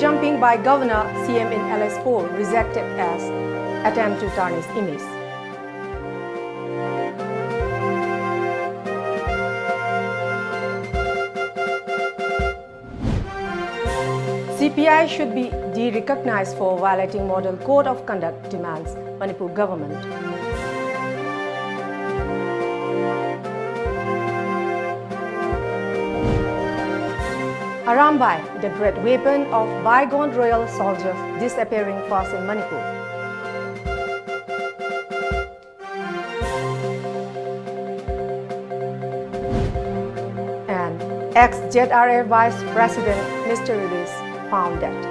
jumping by Governor CM in LS poll rejected as attempt to tarnish image. CPI should be de-recognized for violating Model Code of Conduct, demands Manipur government. Arambai, the great weapon of bygone royal soldiers, disappearing fast in Manipur. And ex-ZRA Vice President Mr. Release found dead.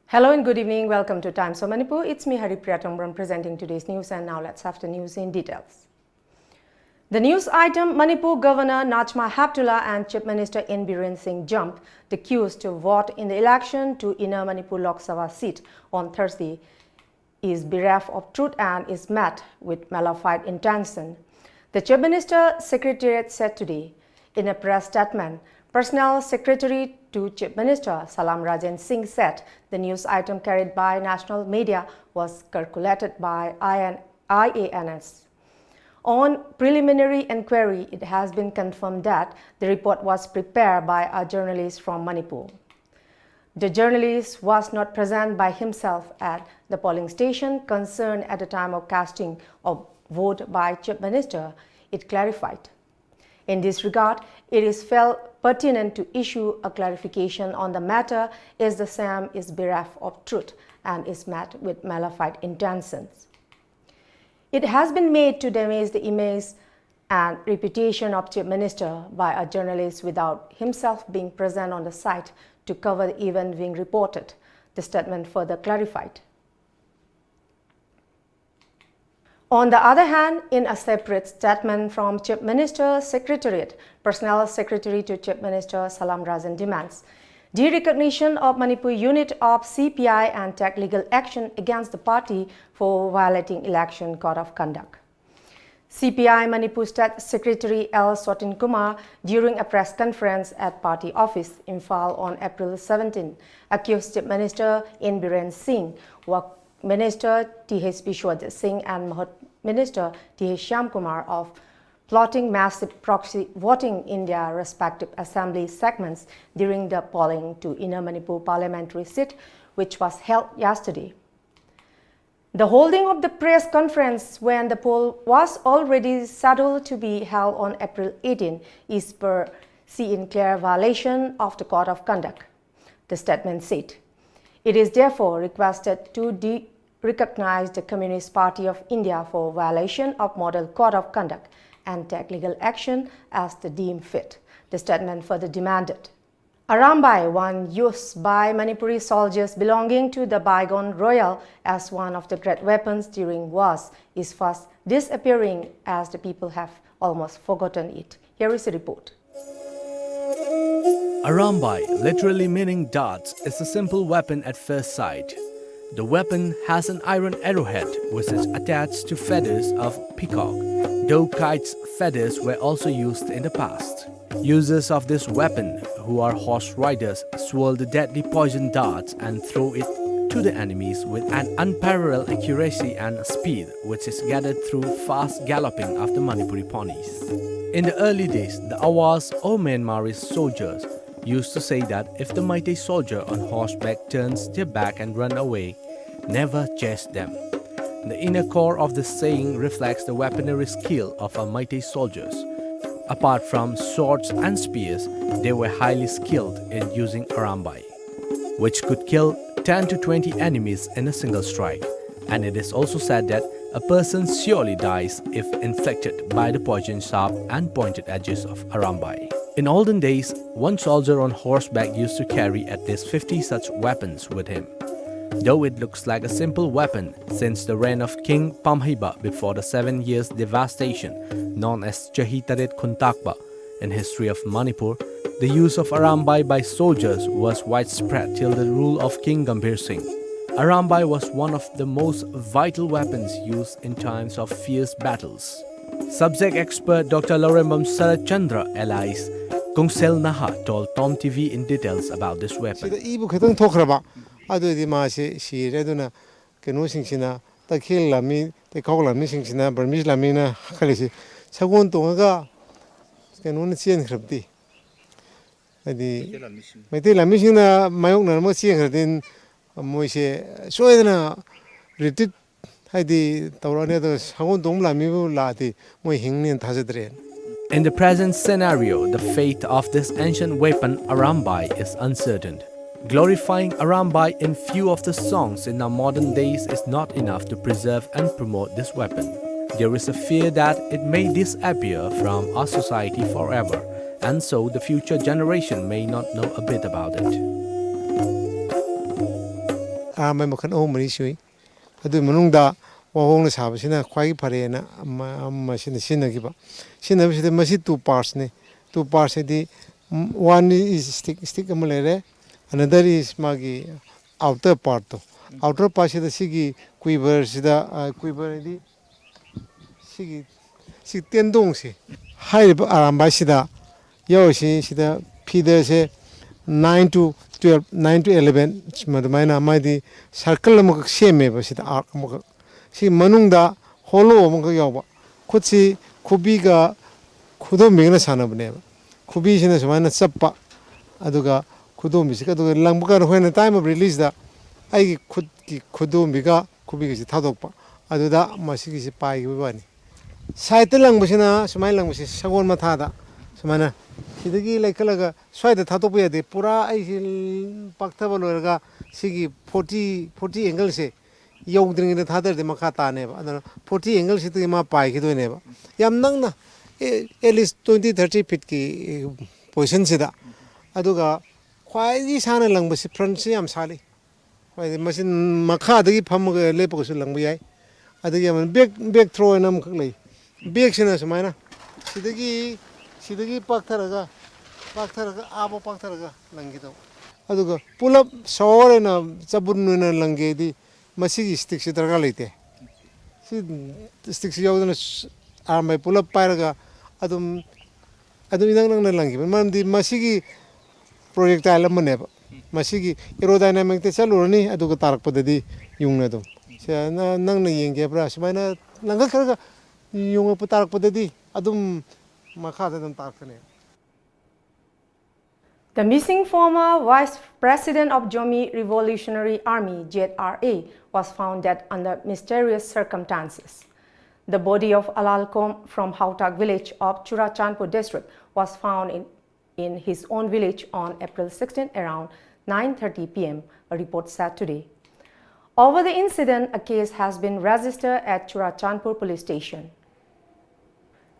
Hello and good evening. Welcome to Times of Manipur. It's me, HARIPRIYA, presenting today's news, and now let's have the news in details. The news item: Manipur Governor Najma Heptullah and Chief Minister N. Biren Singh jump the queues to vote in the election to Inner Manipur Lok Sabha seat on Thursday is bereft of truth and is met with malified intention. The Chief Minister Secretariat said today in a press statement. Personal Secretary to Chief Minister Salam Rajan Singh said the news item carried by national media was calculated by IANS. On preliminary inquiry, it has been confirmed that the report was prepared by a journalist from Manipur. The journalist was not present by himself at the polling station concerned at the time of casting of vote by Chief Minister, it clarified. In this regard, it is felt pertinent to issue a clarification on the matter as the same is bereft of truth and is met with malified intentions. It has been made to damage the image and reputation of Chief Minister by a journalist without himself being present on the site to cover the event being reported, the statement further clarified. On the other hand, in a separate statement from Chief Minister's Secretariat, Personal Secretary to Chief Minister Salam Rajan demands de-recognition of Manipur unit of CPI and take legal action against the party for violating election code of conduct. CPI Manipur State Secretary L. Sotin Kumar, during a press conference at party office in Imphal on April 17, accused Chief Minister N. Biren Singh, Minister T.H. Bishwajit Singh and Minister T.H. Shyam Kumar of plotting massive proxy voting in their respective assembly segments during the polling to Inner Manipur parliamentary seat, which was held yesterday. The holding of the press conference when the poll was already scheduled to be held on April 18 is per se in clear violation of the Code of Conduct, the statement said. It is therefore requested to de-recognize the Communist Party of India for violation of Model Code of Conduct and take legal action as they deem fit, the statement further demanded. Arambai, one used by Manipuri soldiers belonging to the bygone royal as one of the great weapons during wars, is fast disappearing as the people have almost forgotten it. Here is a report. Arambai, literally meaning darts, is a simple weapon at first sight. The weapon has an iron arrowhead which is attached to feathers of peacock, though kite's feathers were also used in the past. Users of this weapon, who are horse riders, swirl the deadly poison darts and throw it to the enemies with an unparalleled accuracy and speed which is gathered through fast galloping of the Manipuri ponies. In the early days, the Awas or Myanmarese soldiers used to say that if the mighty soldier on horseback turns their back and run away, never chase them. The inner core of this saying reflects the weaponry skill of our mighty soldiers. Apart from swords and spears, they were highly skilled in using Arambai, which could kill 10 to 20 enemies in a single strike. And it is also said that a person surely dies if inflicted by the poison sharp and pointed edges of Arambai. In olden days, one soldier on horseback used to carry at least 50 such weapons with him. Though it looks like a simple weapon, since the reign of King Pamhiba before the 7 years devastation, known as Chahitarit Kuntakba in history of Manipur, the use of Arambai by soldiers was widespread till the rule of King Gambhir Singh. Arambai was one of the most vital weapons used in times of fierce battles. Subject expert Dr. Lorembam Sarachandra Elias Kungsel Naha told Tom TV in details about this weapon. In the present scenario, the fate of this ancient weapon Arambai is uncertain. Glorifying Arambai in few of the songs in our modern days is not enough to preserve and promote this weapon. There is a fear that it may disappear from our society forever, and so the future generation may not know a bit about it. Two parts. One is stick another is magi outer part. Outer part is the sigi quiver, quiver the sigi tendong si. High arambasida, Yoshi, the Peter 9 to 12, 9 to 11, Madamina, mighty circle of shame, was it arc. See Manunda, hollow Mogoyoba. Could see Kubiga Kudo Mignasan of never. Kubishin is one suppa Aduga Kudum is Lambuka when the time of release that I could Kudum Biga Kubis Tadopa Aduda Masiki Pai Vivani. Saitelang Machina, smiling with Sagon Matada, Samana. Sidigi like Kalaga, Swai the Tatopia, the Pura Pactavaloga, Sigi 40 angles. Young drink the Tatar de Makata never. 40 angles to the Mapai, never. Yam Nangna, at least 20-30 pitki position sida. Aduga, why this Hana Lang was Prancy, Sally. Why the machine Makadi Pamuga Lepos Languay. Aduyaman big throw and umkly. Big sinners, mina. Sidagi Pactaraga, Abo Pactaraga, Langito. Aduga, pull up sour and a Zabun and Langedi. Masigi sticks it reality. Sticks Yodan arm by pull up Paraga Adum Langi. Man, the Masigi projectile Maneva. Masigi aerodynamic Tesalurni, Adugatarpodi, Jungadum. Nang Gebras, Mana Langaka, Jungaputarpodi, Adum Makata and Tarkane. The missing former Vice President of Jomi Revolutionary Army, JRA, was found dead under mysterious circumstances. The body of Alalkom from Hautak village of Churachandpur district was found in his own village on April 16 around 9:30 p.m., a report said today. Over the incident, a case has been registered at Churachandpur police station.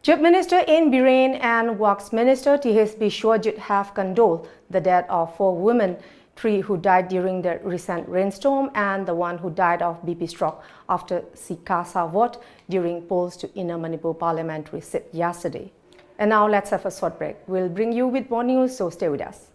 Chief Minister N. Biren and Works Minister T.H. Bishwajit have condoled the death of 4 women, 3 who died during the recent rainstorm and the one who died of BP stroke after Sikasa vote during polls to Inner Manipur parliamentary seat yesterday. And now let's have a short break. We'll bring you with more news, so stay with us.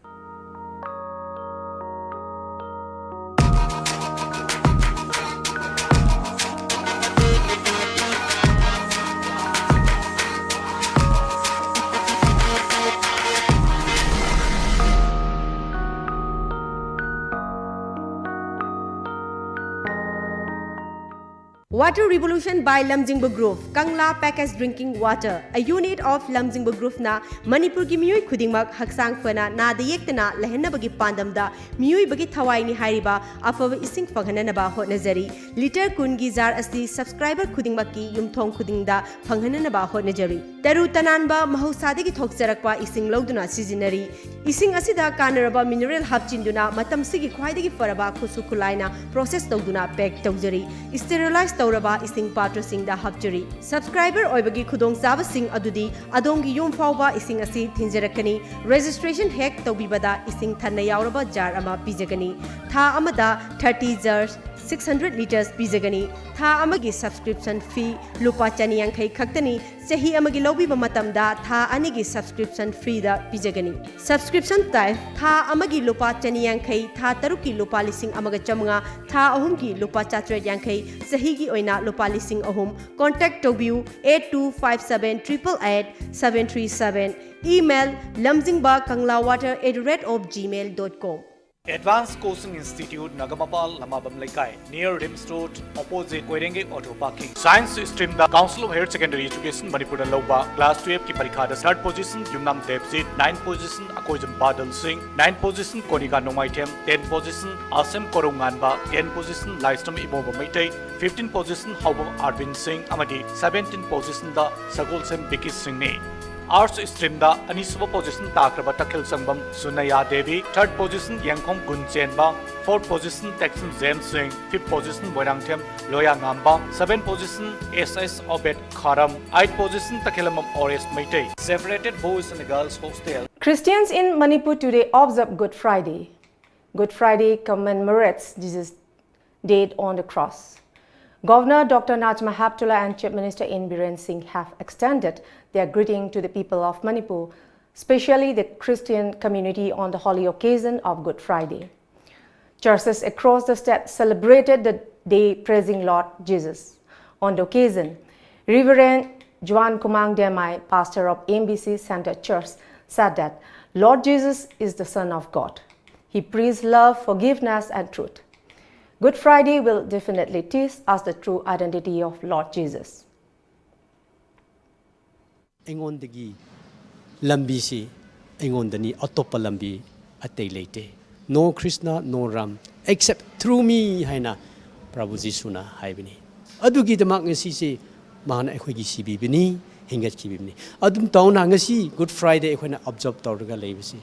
Water Revolution by Lamjingba Group, Kangla Packaged Drinking Water, a unit of Lamjingba Group na Manipur ki miyoi khudingmak haksang fana na da yektana lehenna bagi pandamda miyoi bagi thawai ni hairiba afava ising phanghanana ba hotnajari liter kun gi jar asi subscriber khudingmak ki yumthong khudingda phanghanana ba hotnajari taru tananba mahusade gi thokjarakpa ising loduna sijinari ising asida kanaraba mineral hapchinduna matam sigi khwaidagi faraba khusu khulaina process tawduna pack tawjari sterilize Tauraba ising patra sing da hapjari. Subscriber oibagi khudong zaba sing adudi adongi yum fauba ising asi thinjarakani. Registration hack tawbibada ising thanna yauraba jar ama pijagani. Tha amada 30 jars 600 liters pizagani. Tha amagi subscription fee lupa chani yankai khaktani. Sahi amagi lobi matamda tha anigi subscription free da pizagani. Subscription type tha amagi lupa chani yankai tha taruki lupa lising amaga chamanga tha ahumgi lupa chatre yankai sahi gi oina lupa lising ahum. Contact Tobiu 8257888737. Email lamjingbatomtv@gmail.com. Advanced Coaching Institute, Nagamapal, Lamabam Laikai, near Rims Road, opposite Koirenge Auto Parking. Science stream, the Council of Higher Secondary Education, Manipur Loba, Class 12 की परीक्षा the third position, Yumnam Devjit, 9th position, Akoijam Badal Singh, 9th position, Konika Nomaitem, 10th position, Asem Korunganba, 10th position, Lystam Iboba Maitei, 15th position, Haubam Arvind Singh, Amadi, 17th position, the Sagolsem Biki Singh Ne. Arts stream da Aniswa position Takraba Takil Sangbam Sunaya Devi, 3rd position Yangkong Gunchenba, 4th position Texan James Singh, 5th position Wairangthem Loya Ngamba, 7th position SS Obed Kharam, 8th position Takilamam Ores Maitei. Separated boys and girls hostel. Christians in Manipur today observe Good Friday. Good Friday commemorates Jesus' death on the cross. Governor Dr. Najma Heptullah and Chief Minister N. Biren Singh have extended their greeting to the people of Manipur, especially the Christian community on the holy occasion of Good Friday. Churches across the state celebrated the day praising Lord Jesus. On the occasion, Reverend Juan Kumang Demai, pastor of MBC Center Church, said that Lord Jesus is the Son of God. He preached love, forgiveness, and truth. Good Friday will definitely teach us the true identity of Lord Jesus. Engondagi lambi si engondani atopa lambi atay leite. No Krishna, no Ram, except through me haina Prabhu Jisuna haibini. Adugi damak ngasi si mahana ekhoi si bibini hingat ki bibini. Adum tauna ngasi Good Friday ekhoi na observe tawraga leibisi.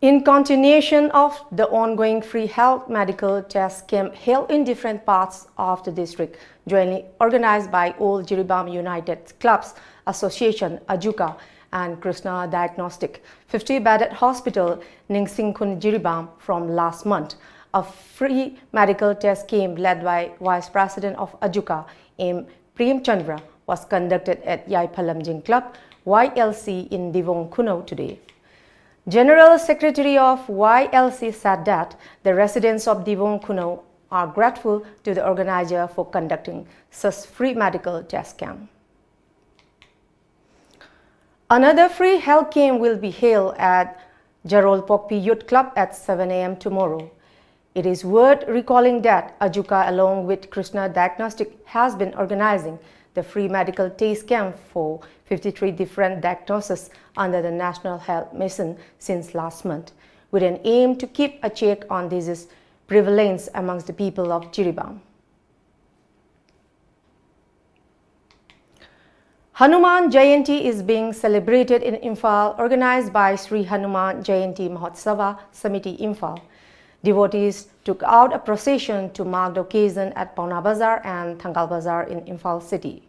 In continuation of the ongoing free health medical test camp held in different parts of the district, jointly organized by Old Jiribam United Clubs Association, Ajuka, and Krishna Diagnostic 50-bedded hospital, Ningsingkun Jiribam, from last month, a free medical test camp led by Vice President of Ajuka, M. Prem Chandra, was conducted at Yai Palamjing Club, YLC, in Divong Kuno today. General Secretary of YLC said that the residents of Divong Kuno are grateful to the organizer for conducting such free medical test camp. Another free health camp will be held at Jarol Pokpi Youth Club at 7 a.m. tomorrow. It is worth recalling that Ajuka, along with Krishna Diagnostic, has been organizing the free medical test camp for 53 different diagnoses under the National Health Mission since last month, with an aim to keep a check on disease prevalence amongst the people of Jiribam. Hanuman Jayanti is being celebrated in Imphal, organized by Sri Hanuman Jayanti Mahotsava Samiti Imphal. Devotees took out a procession to mark the occasion at Pauna Bazar and Thangal Bazar in Imphal city.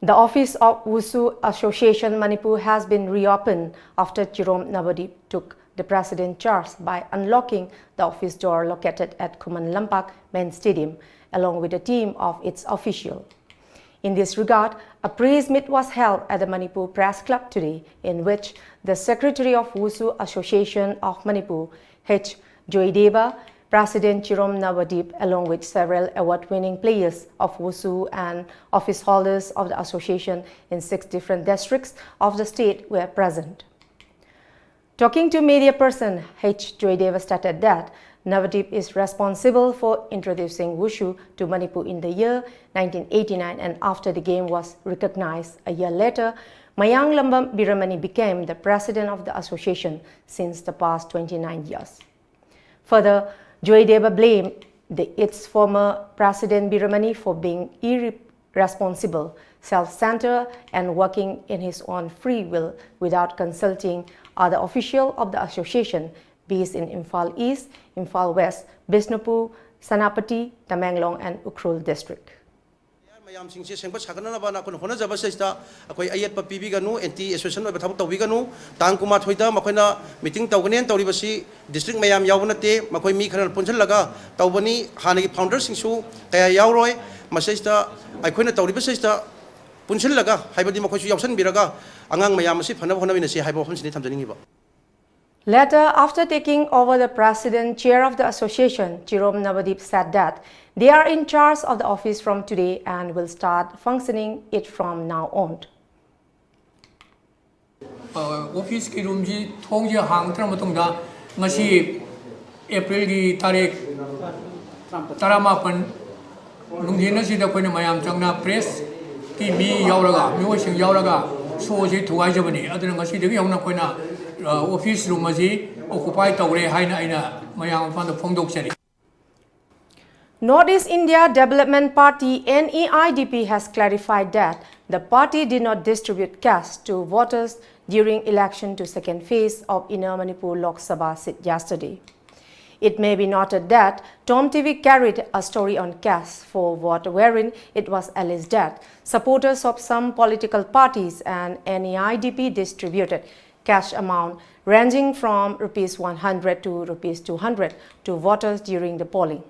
The office of Wushu Association Manipur has been reopened after Jerome Navadip took the president charge by unlocking the office door located at Kuman Lampak Main Stadium along with a team of its officials. In this regard, a press meet was held at the Manipur Press Club today, in which the Secretary of Wushu Association of Manipur, H. Joydeva, President Jerome Navadip, along with several award-winning players of Wushu and office holders of the association in 6 different districts of the state were present. Talking to media person, H. Joydeva stated that Navadip is responsible for introducing Wushu to Manipur in the year 1989, and after the game was recognized a year later, Mayang Lambam Biramani became the president of the association since the past 29 years. Further, Joydeva blamed its former president Biramani for being irresponsible, self-centered, and working in his own free will without consulting other officials of the association based in Imphal East, Imphal West, Bishnupur, Sanapati, Tamenglong, and Ukhrul district. ꯃꯌꯥꯝꯁꯤꯡꯁꯦ ꯁꯦꯡꯕ ꯁꯥꯒꯠꯅꯅꯕ ꯑꯩꯈꯣꯏꯅ ꯍꯣꯠꯅꯖꯕꯁꯤꯗ ꯑꯩꯈꯣꯏ ꯑꯌꯦꯠꯄ ꯄꯤꯕꯤꯒꯅꯨ anti association ꯑꯣꯏꯕ ꯊꯕꯛ ꯇꯧꯕꯤꯒꯅꯨ ꯇꯥꯡ 19ꯗ ꯃꯈꯣꯏꯅ meeting ꯇꯧꯒꯅꯦꯅ ꯇꯧꯔꯤꯕꯁꯤ district ꯃꯌꯥꯝ ꯌꯥꯎꯕ ꯅꯠꯇꯦ ꯃꯈꯣꯏ ꯃꯤ ꯈꯔꯅ ꯄꯨꯟꯁꯤꯜꯂꯒ ꯇꯧꯕꯅꯤ ꯍꯥꯟꯅꯒꯤ ꯐꯥꯎꯟꯗꯔꯁꯤꯡꯁꯨ ꯀꯌꯥ ꯌꯥꯎꯔꯣꯏ ꯃꯁꯤꯗ ꯑꯩꯈꯣꯏꯅ ꯇꯧꯔꯤꯕꯁꯤꯗ ꯄꯨꯟꯁꯤꯜꯂꯒ ꯍꯥꯏꯕꯗꯤ ꯃꯈꯣꯏꯁꯨ ꯌꯥꯎꯁꯟꯕꯤꯔꯒ ꯑꯉꯥꯡ ꯃꯌꯥꯝ ꯑꯁꯤ ꯐꯅꯕ ꯍꯣꯠꯅꯃꯤꯟꯅꯁꯤ ꯍꯥꯏꯕ ꯋꯥꯐꯝꯁꯤꯅꯤ ꯊꯝꯖꯅꯤꯡꯉꯤꯕ Later, after taking over the president chair of the association, Chirom Navadip said that they are in charge of the office from today and will start functioning it from now on. Office ki room ji thong ji hang tra matung da ngasi April gi tarik 18 nungdin si da koina mayam changna press ki mi yauraga mi wasing yauraga so ji thuai jabani aduna ngasi de yauna koina office room ji occupy tawre haina aina mayam fan da phongdok chari. Northeast India Development Party NEIDP has clarified that the party did not distribute cash to voters during election to second phase of Inner Manipur Lok Sabha seat yesterday. It may be noted that TomTV carried a story on cash for vote wherein it was alleged that supporters of some political parties and NEIDP distributed cash amount ranging from ₹100 to ₹200 to voters during the polling.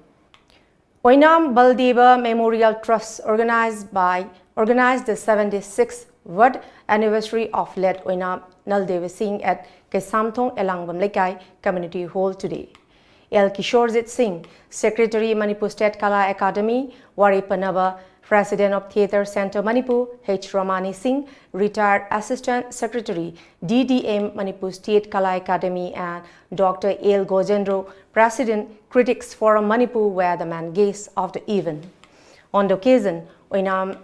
Oinam Baldeva Memorial Trust organized the 76th birth anniversary of late Oinam Naldeva Singh at Kesamthong Elangbam Lekai Community Hall today. L. Kishorjit Singh, Secretary Manipur State Kala Academy, Wari Panaba, President of Theatre Center Manipur, H. Ramani Singh, Retired Assistant Secretary, DDM Manipur State Kala Academy, and Dr. L. Gojendro, President, Critics Forum Manipur, were the main guests of the event. On the occasion, Oinam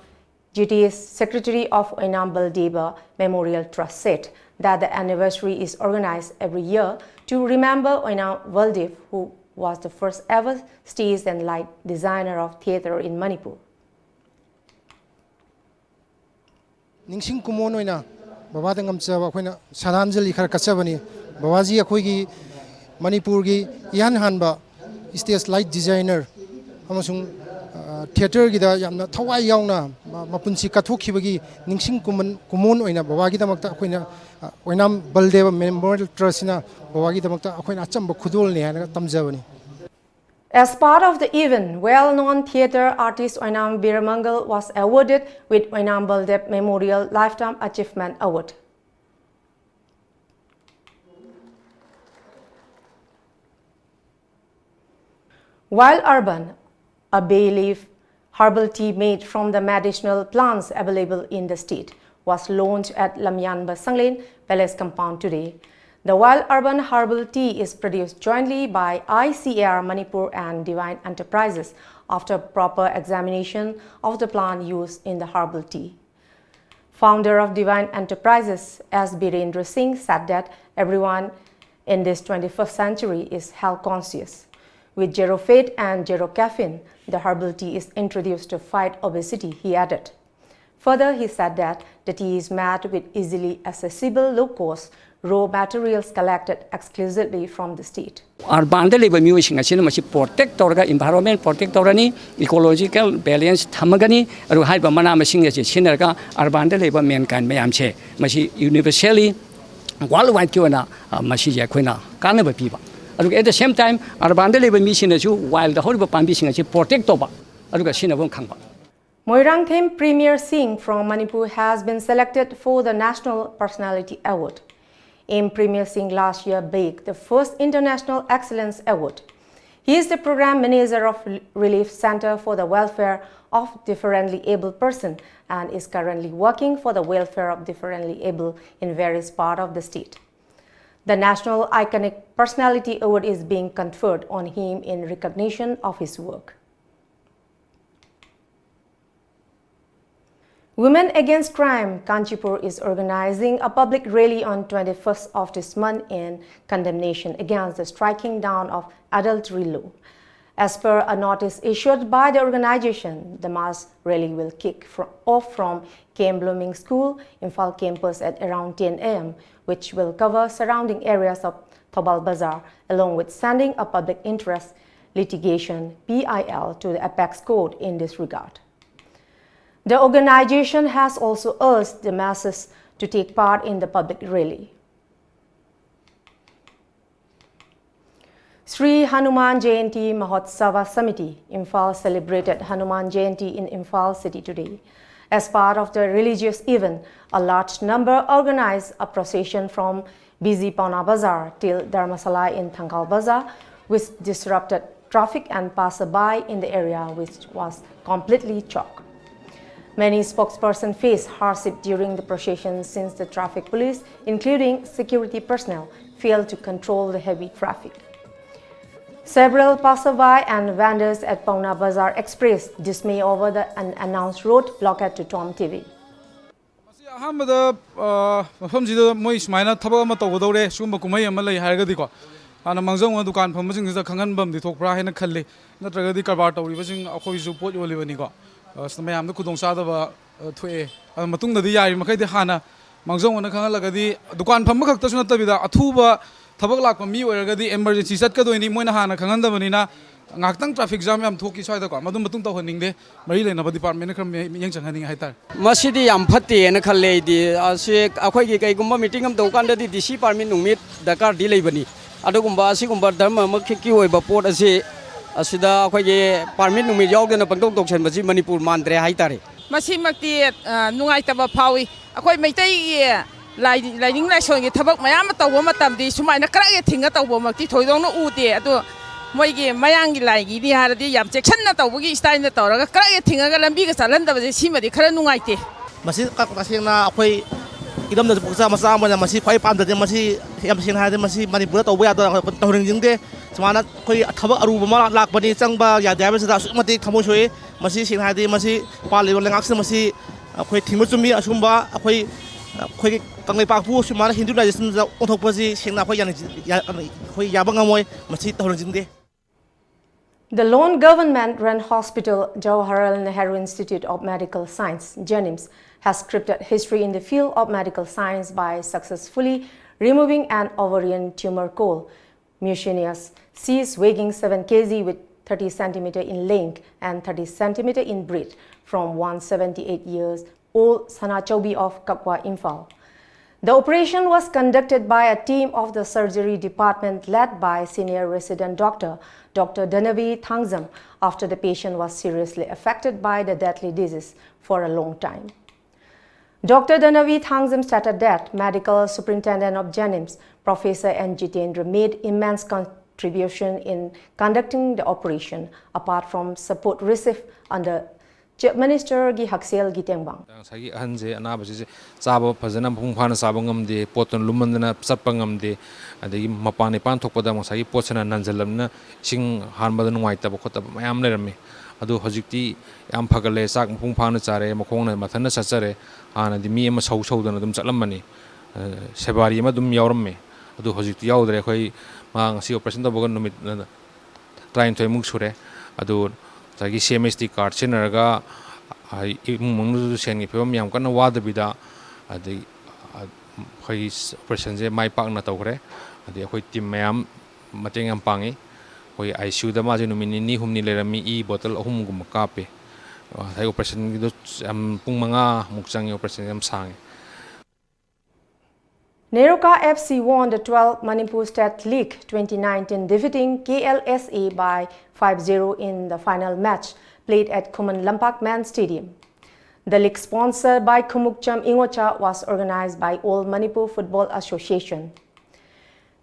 GT's Secretary of Oinam Baldeva Memorial Trust said that the anniversary is organized every year to remember Oinam Baldev, who was the first ever stage and light designer of theatre in Manipur. ningsing kumon oina baba dangam chaba khoina sadanjali khar kachabani babaji akhoigi manipur gi ihan hanba stage light designer amasung theater gi da yamna thawai yauna mapunsi kathokibagi ningsing kumon oina babagi damakta khoina oinam baldeva memorial trust na babagi damakta khoina achamba khudol ne hana tamjabani. As part of the event, well-known theatre artist Oinam Biramangal was awarded with Oinam Baldev Memorial Lifetime Achievement Award. Wild Urban, a bay leaf herbal tea made from the medicinal plants available in the state, was launched at Lamjingbatomtv Palace compound today. The Wild Urban Herbal Tea is produced jointly by ICAR Manipur and Divine Enterprises after proper examination of the plant used in the herbal tea. Founder of Divine Enterprises, S. Birendra Singh, said that everyone in this 21st century is health conscious. With zero fat and zero caffeine, the herbal tea is introduced to fight obesity, he added. Further, he said that the tea is made with easily accessible, low-cost raw materials collected exclusively from the state. Urban live music as protect environment, protect ecological balance, Tamagani, or hyper mana machine as a synerga, urban live mankind mayamche, Mashi universally, worldwide Kiona, Mashia Quina, Carnival people. At the same time, urban live mission as you, while the whole ambition as a protect over, Arugashina won't come back. Moirangthem Premier Singh from Manipur has been selected for the National Personality Award. M. Premier Singh last year bagged the first International Excellence Award. He is the Program Manager of Relief Center for the Welfare of Differently Abled Persons and is currently working for the welfare of differently able in various parts of the state. The National Iconic Personality Award is being conferred on him in recognition of his work. Women Against Crime, Kanchipur is organizing a public rally on 21st of this month in condemnation against the striking down of adultery law. As per a notice issued by the organization, the mass rally will kick off from Came Blooming School, Imphal campus at around 10 a.m., which will cover surrounding areas of Thobal Bazaar, along with sending a public interest litigation PIL to the Apex Court in this regard. The organization has also urged the masses to take part in the public rally. Sri Hanuman Jayanti Mahotsava Samiti, Imphal celebrated Hanuman Jayanti in Imphal city today. As part of the religious event, a large number organized a procession from busy Pauna Bazaar till Dharmasala in Thangal Bazaar, which disrupted traffic and passerby in the area, which was completely choked. Many spokespersons faced hardship during the procession since the traffic police, including security personnel, failed to control the heavy traffic. Several passerby and vendors at Pauna Bazaar expressed dismay over the unannounced road blockade to Tom TV. Ana mangzong wa dukan phambasing da khangan bam di thokpra hena khalle natraga di karbar tawribasing akhoi ju pot yolibani ko samayam da khudong sa da ba thoe matung da di yari makai di hana mangzong na khangalaga di dukan phamba khakta suna tabida athuba thabak lakpa mi oiraga di emergency sat ka doini moina hana khangan da bani na ngaktang traffic jam yam thoki swaida ko madum matung taw haningde mari lena ba department kham yang changhaning haitar masidi yam phatte na khalle di ase akhoi gi kai gumba meeting am dokan da di DC permit numit dakar di leibani adugumba asigumba dharma makhi oiba pot ase asida akhoi permit numit yaudena pangtok doksen baji manipur mandre haitare masi makti nungai taba phawi akhoi meitai laining lai songi thabak mayam tawba matam di sumaina kra ge thinga tawba makti thoidong no ute adu moigi mayangi laigi di haradi yam cheksanna tawbugi style na tawraga kra ge thinga ga lambi ga salan da simadi khara nungai te masi ka kasina akhoi idam da puksa masa amana masi khoi pam da masi yam sin ha de masi manipur tawba ya da tawring jingde samana khoi thabak aruba ma lakbani changba ya da ba sa mati thamo soi masi sin ha de masi pal le lengak sa masi akhoi thingmu chumi asumba akhoi khoi tangai pakpu sumana hindulization da othokpaji singna khoi yani khoi yabangamoi masi tawring jingde. The lone government-run hospital, Jawaharlal Nehru Institute of Medical Science, JANIMS, has scripted history in the field of medical science by successfully removing an ovarian tumor core, mucinous cyst weighing 7 kg with 30 cm in length and 30 cm in breadth from 178-year-old Sana Chaubi of Kapwa, Imphal. The operation was conducted by a team of the surgery department led by senior resident doctor, Dr. Danavi Thangzam, after the patient was seriously affected by the deadly disease for a long time. Dr. Danavi Thangzam stated that medical superintendent of JANIMS, Professor N. Jitendra, made immense contribution in conducting the operation, apart from support received under Chief Minister Gi Haksel Gitengbang. Sagi ahanse anabasi sabo phajana phungphana sabangam de poton lumandana sapangam de adagi mapani pan thokpada sagi pochana nanjalamna sing hanbada nuai tab khota mayam lerame adu hojikti yam phagale sak phungphana chare makhongna mathana sachare hana di mi ama saudana dum chalamani sebari ma dum yawramme adu hojikti yawdre khoi ma ngasi operation taboga numit train thoi muk sure adu sagi CMST card senaraga imungnu sengi phebam yam kana wada bida adi khoi operation je mai pak na tawre adi khoi team mayam mateng am pangi khoi ICU da ma je numini ni humni lerami e bottle ahum gum kape hai operation do am pung manga mukchang operation am sang. Neroka FC won the 12th Manipur State League 2019, defeating KLSA by 5-0 in the final match played at Kuman Lampak Men's Stadium. The league, sponsored by Kumukcham Ingocha, was organized by All Manipur Football Association.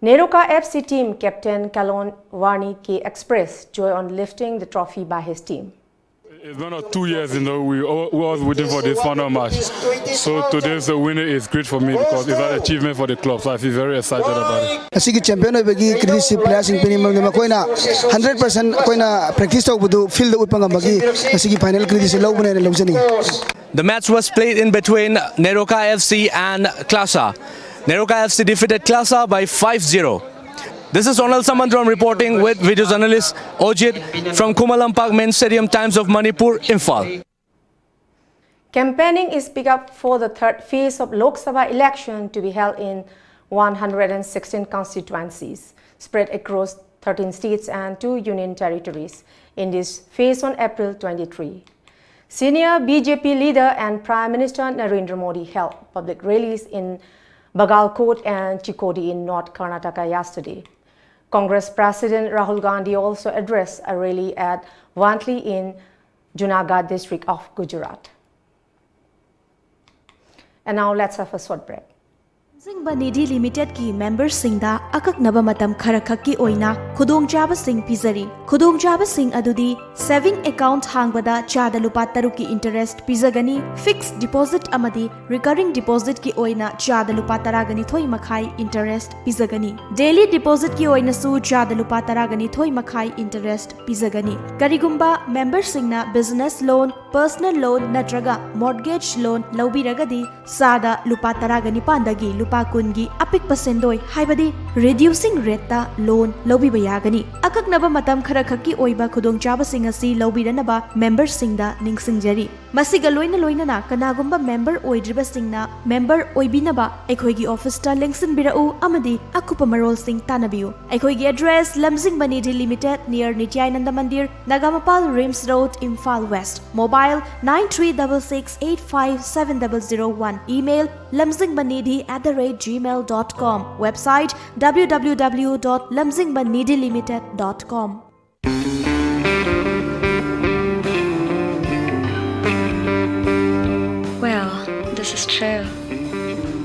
Neroka FC team captain Kalon Varni K expressed joy on lifting the trophy by his team. It's been 2 years, we was waiting for this final match. So today's winner is great for me because it's an achievement for the club. So I feel very excited about it. Asigi champion bagi credit players in Penimang na koina 100% koina practice to budu field upanga bagi asigi final credit law bune lawjani. The match was played in between Neroka FC and Klasa. Neroka FC defeated Klasa by 5-0. This is Ronald Samandram reporting with video journalist Ojit from Kumalampak Main Stadium, Times of Manipur, Imphal. Campaigning is picked up for the third phase of Lok Sabha election to be held in 116 constituencies, spread across 13 states and 2 union territories in this phase on April 23. Senior BJP leader and Prime Minister Narendra Modi held public rallies in Bagalkot and Chikodi in North Karnataka yesterday. Congress President Rahul Gandhi also addressed a rally at Wantli in Junagadh district of Gujarat. And now let's have a short break. lamjingbanidhi Limited ki members singda akaknaba matam khara khakki oina khudongchaba sing pizari khudongchaba sing adudi saving account hangbada chada lupa taruki interest pizagani fixed deposit amadi recurring deposit ki oina chada lupa taragani thoi makhai interest pizagani daily deposit ki oina su chada lupa taragani thoi makhai interest pizagani karigumba members singna business loan personal loan natraga mortgage loan laubiragadi sada lupa taragani pandagi lupa kungi apik pasendoi haibadi reducing rate ta loan lobiba yagani akaknaba matam khara khakki oiba khudongchaba sing asi lobiranaba members singda ningsingjari masiga loina loina na kanagumba member oidriba singna member oibinaba ekhoigi office ta lengsin birau amadi akupa marol sing tanabiu ekhoigi address lamjingbanidhi Limited near Nityananda Mandir Nagamapal Rims Road Imphal West mobile 9366857001 email lamjingbanidhi@gmail.com website www.lamjingbanidhilimited.com. Well, this is true.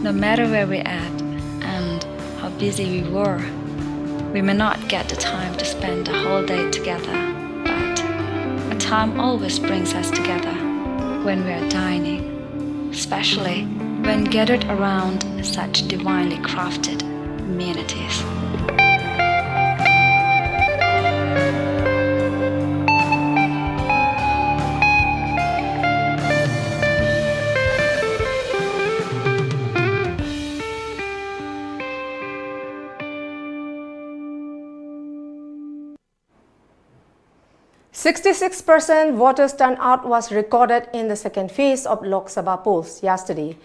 No matter where we're at and how busy we were, we may not get the time to spend the whole day together, but a time always brings us together when we are dining, especially when gathered around such divinely crafted amenities. .66% voters turnout was recorded in the second phase of Lok Sabha polls yesterday,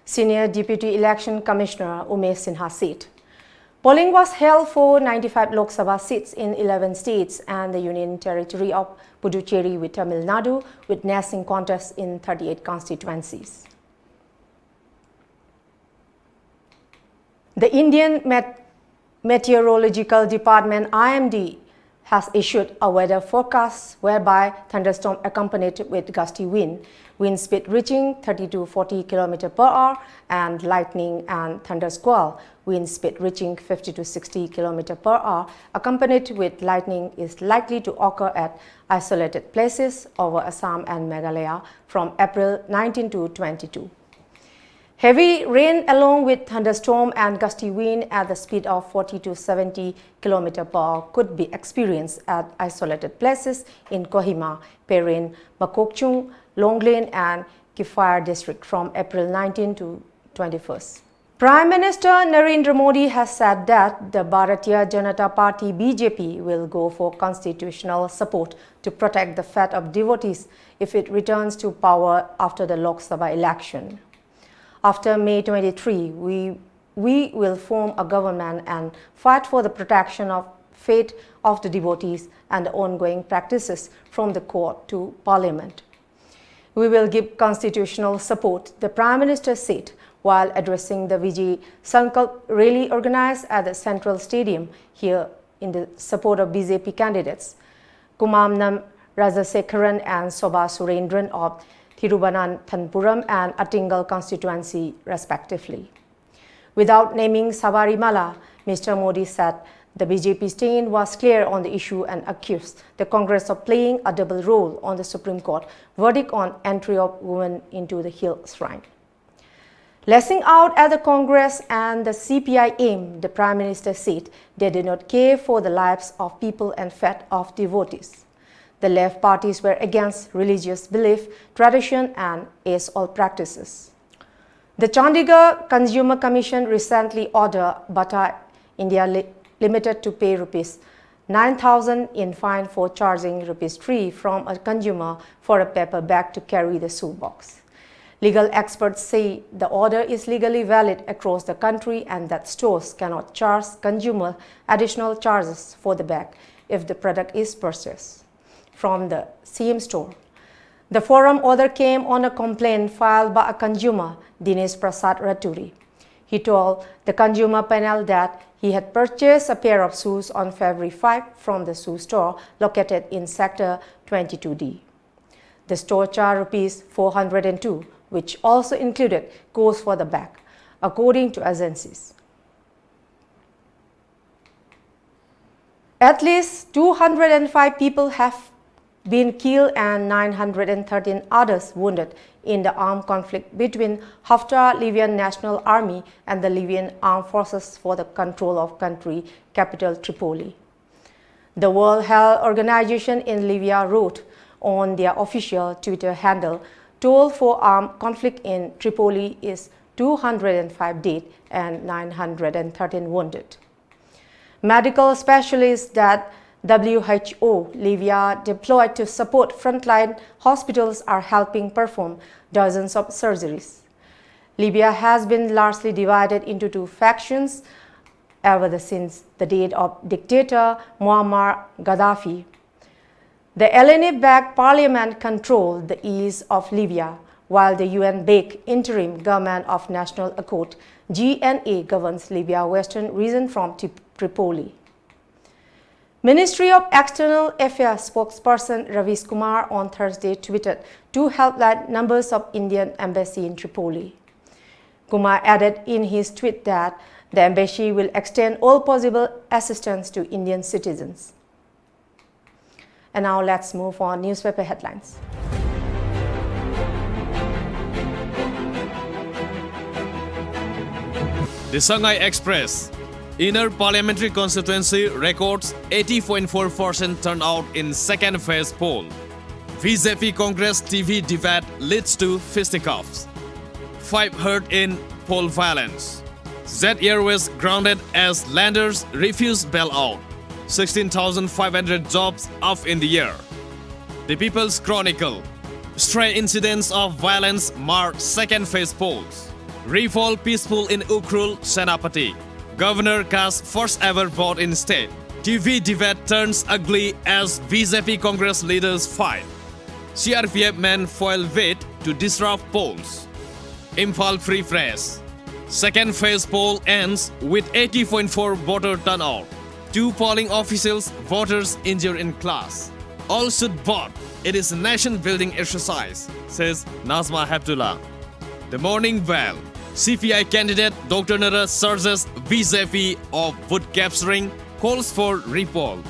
Senior Deputy Election Commissioner Umesh Sinha said. Polling was held for 95 Lok Sabha seats in 11 states and the Union Territory of Puducherry with Tamil Nadu, witnessing contests in 38 constituencies. The Indian Meteorological Department IMD has issued a weather forecast whereby thunderstorm accompanied with gusty wind speed reaching 30 to 40 km per hour, and lightning and thunder squall, wind speed reaching 50 to 60 km per hour, accompanied with lightning, is likely to occur at isolated places over Assam and Meghalaya from April 19 to 22. Heavy rain along with thunderstorm and gusty wind at the speed of 40 to 70 km per hour could be experienced at isolated places in Kohima, Perin, Makokchung, Longlen and Kifire district from April 19 to 21st. Prime Minister Narendra Modi has said that the Bharatiya Janata Party BJP will go for constitutional support to protect the fate of devotees if it returns to power after the Lok Sabha election. After May 23, we will form a government and fight for the protection of fate of the devotees and the ongoing practices from the court to parliament. We will give constitutional support, the Prime Minister said while addressing the Vijay Sankalp rally organized at the Central Stadium here in the support of BJP candidates Kumamnam Rajasekaran and Sobha Surendran of Thiruvananthapuram and Attingal constituency respectively. Without naming Sabarimala, Mr. Modi said the BJP stand was clear on the issue and accused the Congress of playing a double role on the Supreme Court verdict on entry of women into the Hill Shrine. Lashing out at the Congress and the CPIM, the Prime Minister said they did not care for the lives of people and fate of devotees. The left parties were against religious belief, tradition and all practices. The Chandigarh Consumer Commission recently ordered Bata India Limited to pay ₹9,000 in fine for charging ₹3 from a consumer for a paper bag to carry the shoebox. Legal experts say the order is legally valid across the country and that stores cannot charge consumer additional charges for the bag if the product is purchased from the same store. The forum order came on a complaint filed by a consumer, Dinesh Prasad Raturi. He told the consumer panel that he had purchased a pair of shoes on February 5 from the shoe store located in Sector 22D. The store charged ₹402, which also included cost for the bag, according to agencies. At least 205 people have been killed and 913 others wounded in the armed conflict between Haftar Libyan National Army and the Libyan Armed Forces for the control of country capital Tripoli. The World Health Organization in Libya wrote on their official Twitter handle, toll for armed conflict in Tripoli is 205 dead and 913 wounded. Medical specialists that WHO Libya deployed to support frontline hospitals are helping perform dozens of surgeries. Libya has been largely divided into two factions ever since the death of dictator Muammar Gaddafi. The LNA-backed parliament controlled the east of Libya, while the UN-backed Interim Government of National Accord (GNA) governs Libya's western region from Tripoli. Ministry of External Affairs spokesperson Ravish Kumar on Thursday tweeted two helpline numbers of Indian embassy in Tripoli. Kumar added in his tweet that the embassy will extend all possible assistance to Indian citizens. And now let's move on newspaper headlines. The Shanghai Express Inner Parliamentary Constituency records 80.4% turnout in second phase poll. BJP Congress TV debate leads to fisticuffs. 5 hurt in poll violence. Jet Airways grounded as lenders refuse bailout. 16,500 jobs off in the year. The People's Chronicle. Stray incidents of violence mar second phase polls. Refall peaceful in Ukhrul, Senapati. Governor casts first ever vote in state. TV debate turns ugly as BJP Congress leaders fight. CRPF men foil bid to disrupt polls. Imphal Free Press. Second phase poll ends with 80.4 voter turnout. 2 polling officials, voters injured in class. All should vote. It is a nation-building exercise, says Nazma Heptullah. The Morning Bell. CPI candidate Dr. Nara surges BJP of vote capturing, calls for repoll.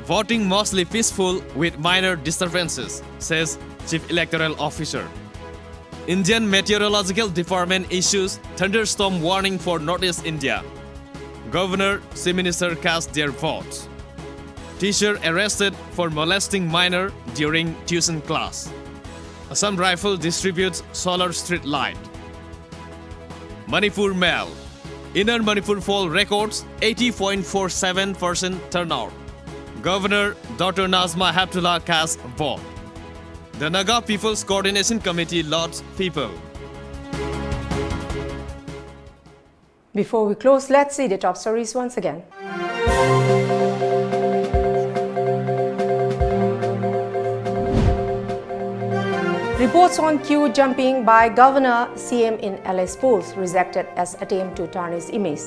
Voting mostly peaceful with minor disturbances, says Chief Electoral Officer. Indian Meteorological Department issues thunderstorm warning for Northeast India. Governor, Chief Minister cast their votes. Teacher arrested for molesting minor during tuition class. Assam Rifle distributes solar street light. Manipur Mail. Inner Manipur poll records 80.47% turnout. Governor Dr. Nazma Heptullah casts vote. The Naga People's Coordination Committee lauds people. Before we close, let's see the top stories once again. Reports on queue jumping by Governor CM in LS polls rejected as attempt to tarnish image.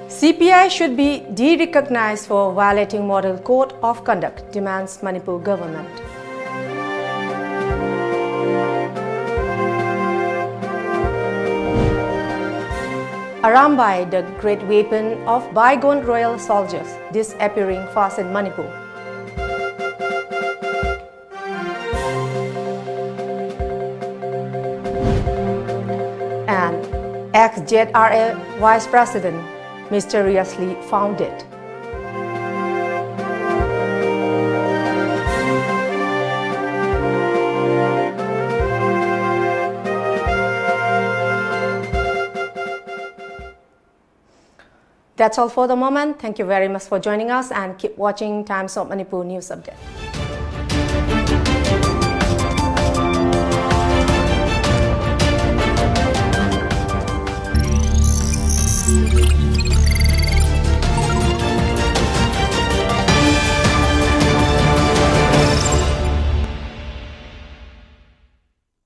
CPI should be de-recognized for violating Model Code of Conduct, demands Manipur government. Arambai, the great weapon of bygone royal soldiers, disappearing fast in Manipur. And ex-ZRA Vice President mysteriously found dead. That's all for the moment. Thank you very much for joining us and keep watching Times of Manipur News Update. News.